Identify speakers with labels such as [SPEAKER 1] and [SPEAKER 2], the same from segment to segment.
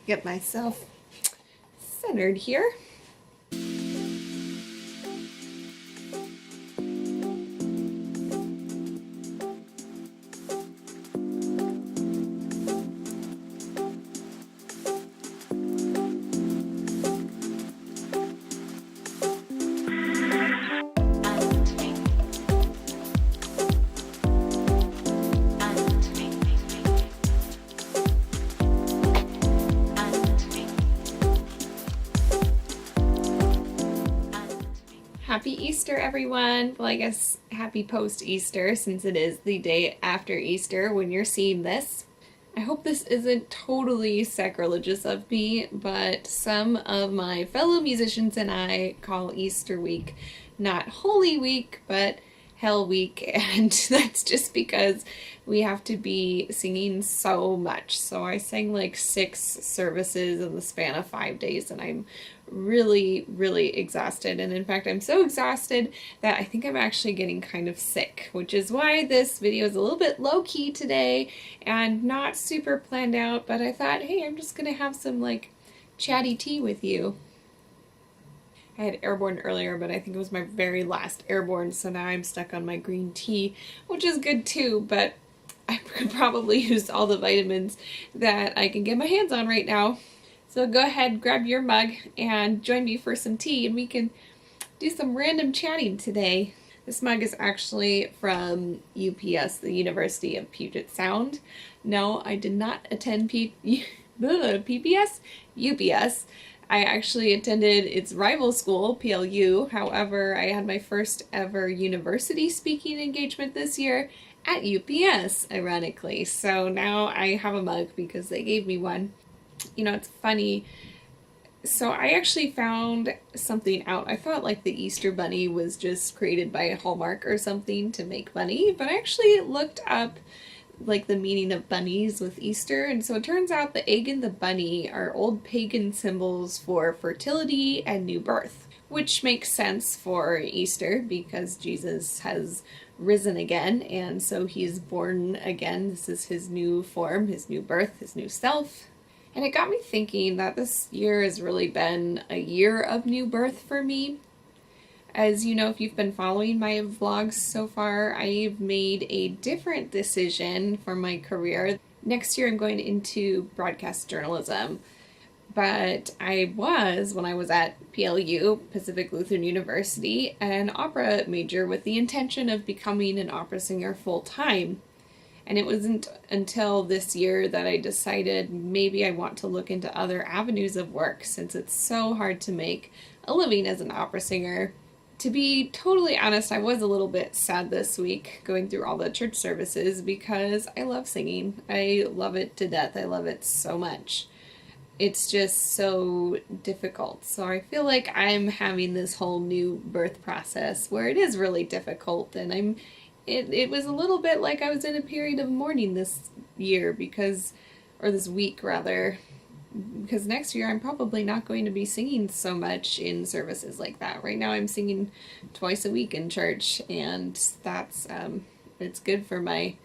[SPEAKER 1] Get myself centered here. Happy Easter, everyone. Well, I guess happy post-Easter, since it is the day after Easter when you're seeing this. I hope this isn't totally sacrilegious of me, but some of my fellow musicians and I call Easter week not Holy Week, but Hell Week, and that's just because we have to be singing so much. So I sang like 6 services in the span of 5 days, and I'm really exhausted. And in fact, I'm so exhausted that I think I'm actually getting kind of sick, which is why this video is a little bit low-key today and not super planned out, but I thought, hey, I'm just gonna have some like chatty tea with you. I had airborne earlier, but I think it was my very last airborne, so now I'm stuck on my green tea, which is good too, but I could probably use all the vitamins that I can get my hands on right now. So go ahead, grab your mug, and join me for some tea, and we can do some random chatting today. This mug is actually from UPS, the University of Puget Sound. No, I did not attend PPS? UPS. I actually attended its rival school, PLU. However, I had my first ever university speaking engagement this year at UPS, ironically. So now I have a mug because they gave me one. You know, it's funny. So I actually found something out. I thought like the Easter Bunny was just created by Hallmark or something to make money, but I actually looked up like the meaning of bunnies with Easter, and so it turns out the egg and the bunny are old pagan symbols for fertility and new birth, which makes sense for Easter because Jesus has risen again, and so he's born again. This is his new form, his new birth, his new self. And it got me thinking that this year has really been a year of new birth for me. As you know, if you've been following my vlogs so far, I've made a different decision for my career. Next year I'm going into broadcast journalism, but I was, when I was at PLU, Pacific Lutheran University, an opera major with the intention of becoming an opera singer full-time. And it wasn't until this year that I decided maybe I want to look into other avenues of work, since it's so hard to make a living as an opera singer. To be totally honest, I was a little bit sad this week going through all the church services because I love singing. I love it to death. I love it so much. It's just so difficult. So I feel like I'm having this whole new birth process where it is really difficult, and it was a little bit like I was in a period of mourning this year or this week rather, because next year I'm probably not going to be singing so much in services like that. Right now I'm singing twice a week in church, and that's it's good for my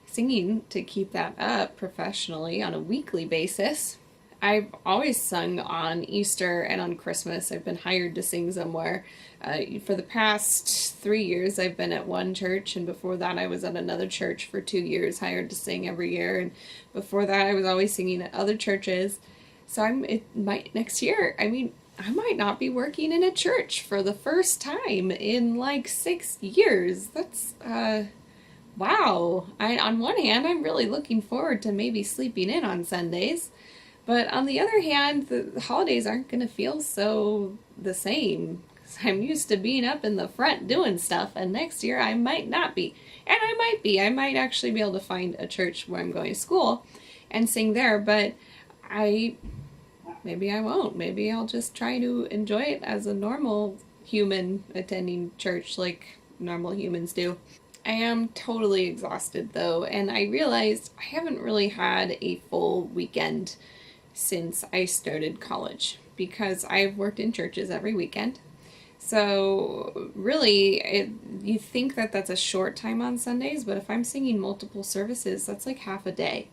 [SPEAKER 1] singing to keep that up professionally on a weekly basis. I've always sung on Easter and on Christmas. I've been hired to sing somewhere. For the past 3 years I've been at one church, and before that I was at another church for 2 years, hired to sing every year, and before that I was always singing at other churches. So next year, I might not be working in a church for the first time in like 6 years. That's, wow. On one hand, I'm really looking forward to maybe sleeping in on Sundays, but on the other hand, the holidays aren't going to feel so the same. I'm used to being up in the front doing stuff, and next year I might not be. And I might be. I might actually be able to find a church where I'm going to school and sing there, but maybe I won't. Maybe I'll just try to enjoy it as a normal human attending church like normal humans do. I am totally exhausted though, and I realized I haven't really had a full weekend since I started college, because I've worked in churches every weekend. So really, you think that that's a short time on Sundays, but if I'm singing multiple services, that's like half a day.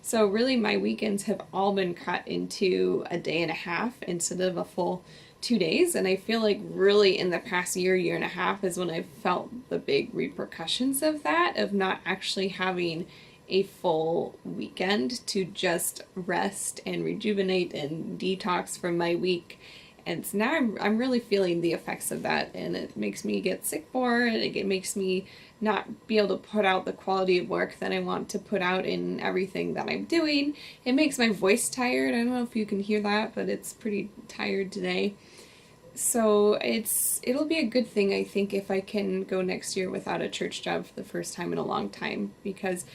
[SPEAKER 1] So really my weekends have all been cut into a day and a half instead of a full 2 days. And I feel like really in the past year and a half is when I've felt the big repercussions of that, of not actually having a full weekend to just rest and rejuvenate and detox from my week. And so now I'm really feeling the effects of that, and it makes me get sick more, and it makes me not be able to put out the quality of work that I want to put out in everything that I'm doing. It makes my voice tired. I don't know if you can hear that, but it's pretty tired today. So it'll be a good thing, I think, if I can go next year without a church job for the first time in a long time, because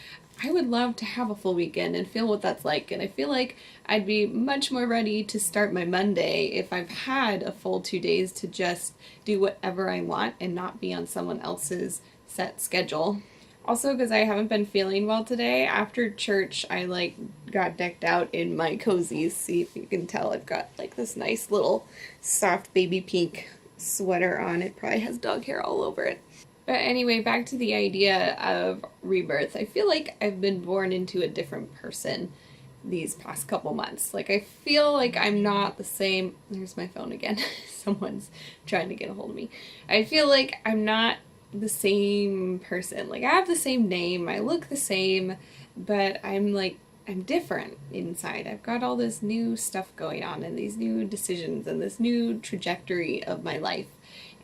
[SPEAKER 1] I would love to have a full weekend and feel what that's like. And I feel like I'd be much more ready to start my Monday if I've had a full 2 days to just do whatever I want and not be on someone else's set schedule. Also, because I haven't been feeling well today, after church I got decked out in my cozies. See if you can tell, I've got like this nice little soft baby pink sweater on. It probably has dog hair all over it. But anyway, back to the idea of rebirth. I feel like I've been born into a different person these past couple months. Like, I feel like I'm not the same. There's my phone again. Someone's trying to get a hold of me. I feel like I'm not the same person. Like, I have the same name, I look the same, but I'm different inside. I've got all this new stuff going on and these new decisions and this new trajectory of my life.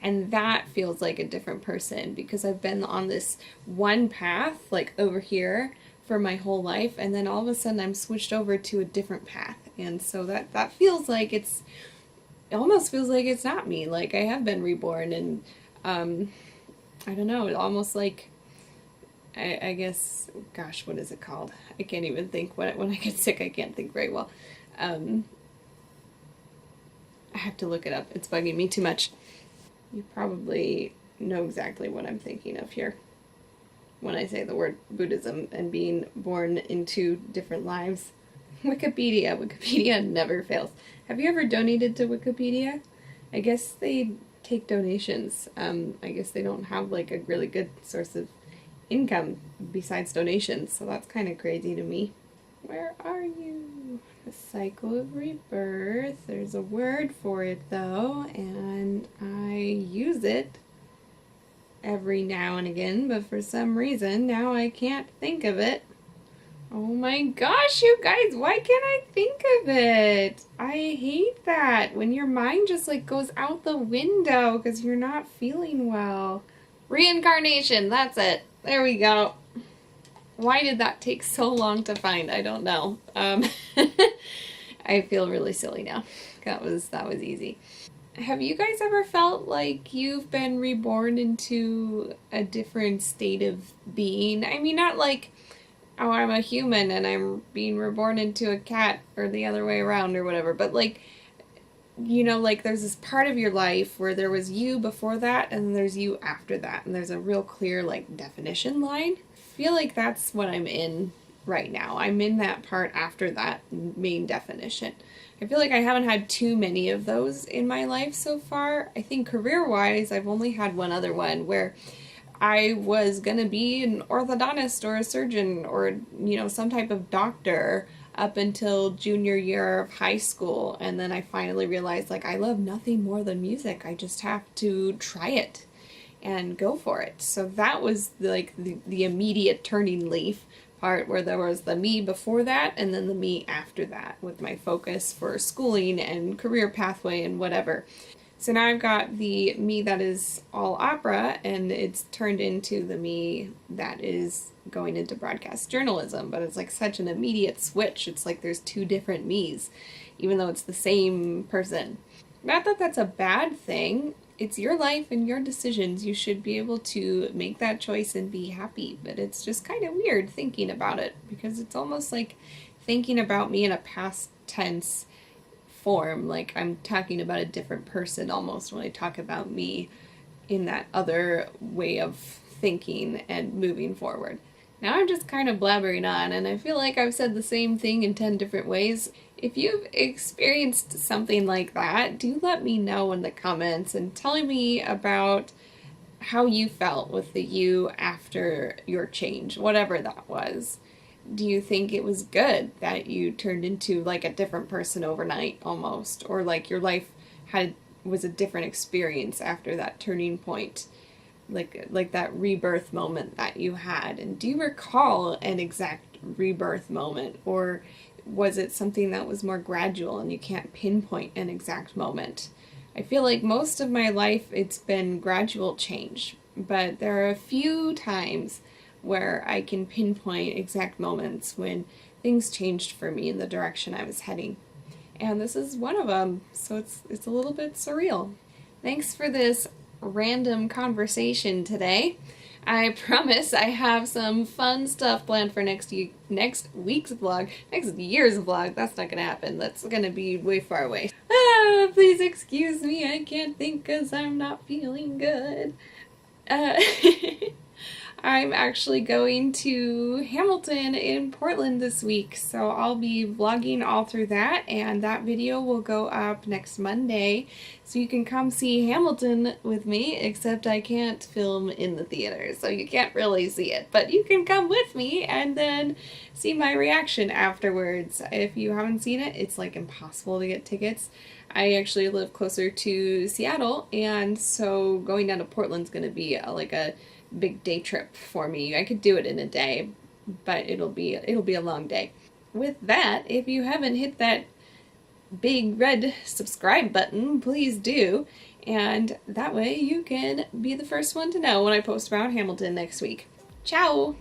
[SPEAKER 1] And that feels like a different person because I've been on this one path, like over here, for my whole life, and then all of a sudden I'm switched over to a different path. And so that feels like it almost feels like it's not me. Like, I have been reborn, and I don't know, almost like, I guess, gosh, what is it called? I can't even think. When I get sick, I can't think very well. I have to look it up. It's bugging me too much. You probably know exactly what I'm thinking of here when I say the word Buddhism and being born into different lives. Wikipedia never fails. Have you ever donated to Wikipedia? I guess they take donations. I guess they don't have like a really good source of income besides donations, so that's kind of crazy to me. Where are you? The cycle of rebirth. There's a word for it though, and I use it every now and again, but for some reason now I can't think of it. Oh my gosh, you guys, why can't I think of it? I hate that when your mind just like goes out the window because you're not feeling well. Reincarnation, that's it. There we go. Why did that take so long to find? I don't know. I feel really silly now. That was easy. Have you guys ever felt like you've been reborn into a different state of being? I mean, not like, oh, I'm a human and I'm being reborn into a cat or the other way around or whatever, but like, you know, like there's this part of your life where there was you before that and then there's you after that, and there's a real clear like definition line. I feel like that's what I'm in right now. I'm in that part after that main definition. I feel like I haven't had too many of those in my life so far. I think career-wise, I've only had one other one where I was going to be an orthodontist or a surgeon or, you know, some type of doctor up until junior year of high school. And then I finally realized, like, I love nothing more than music. I just have to try it and go for it. So that was like the immediate turning leaf part, where there was the me before that and then the me after that with my focus for schooling and career pathway and whatever. So now I've got the me that is all opera, and it's turned into the me that is going into broadcast journalism, but it's like such an immediate switch. It's like there's two different me's, even though it's the same person. Not that that's a bad thing. It's your life and your decisions. You should be able to make that choice and be happy, but it's just kind of weird thinking about it, because it's almost like thinking about me in a past tense form, like I'm talking about a different person almost when I talk about me in that other way of thinking and moving forward. Now I'm just kind of blabbering on, and I feel like I've said the same thing in 10 different ways. If you've experienced something like that, do let me know in the comments and tell me about how you felt with the you after your change, whatever that was. do you think it was good that you turned into like a different person overnight almost, or like your life had was a different experience after that turning point, like that rebirth moment that you had? And do you recall an exact rebirth moment, or was it something that was more gradual and you can't pinpoint an exact moment? I feel like most of my life it's been gradual change, but there are a few times where I can pinpoint exact moments when things changed for me in the direction I was heading. And this is one of them, so it's a little bit surreal. Thanks for this random conversation today. I promise I have some fun stuff planned for next week's vlog, next year's vlog. That's not gonna happen. That's gonna be way far away. Please excuse me. I can't think because I'm not feeling good. Uh, I'm actually going to Hamilton in Portland this week, so I'll be vlogging all through that, and that video will go up next Monday, so you can come see Hamilton with me, except I can't film in the theater, so you can't really see it, but you can come with me and then see my reaction afterwards. If you haven't seen it, it's like impossible to get tickets. I actually live closer to Seattle, and so going down to Portland's gonna be like a big day trip for me. I could do it in a day, but it'll be a long day. With that, if you haven't hit that big red subscribe button, please do, and that way you can be the first one to know when I post about Hamilton next week. Ciao!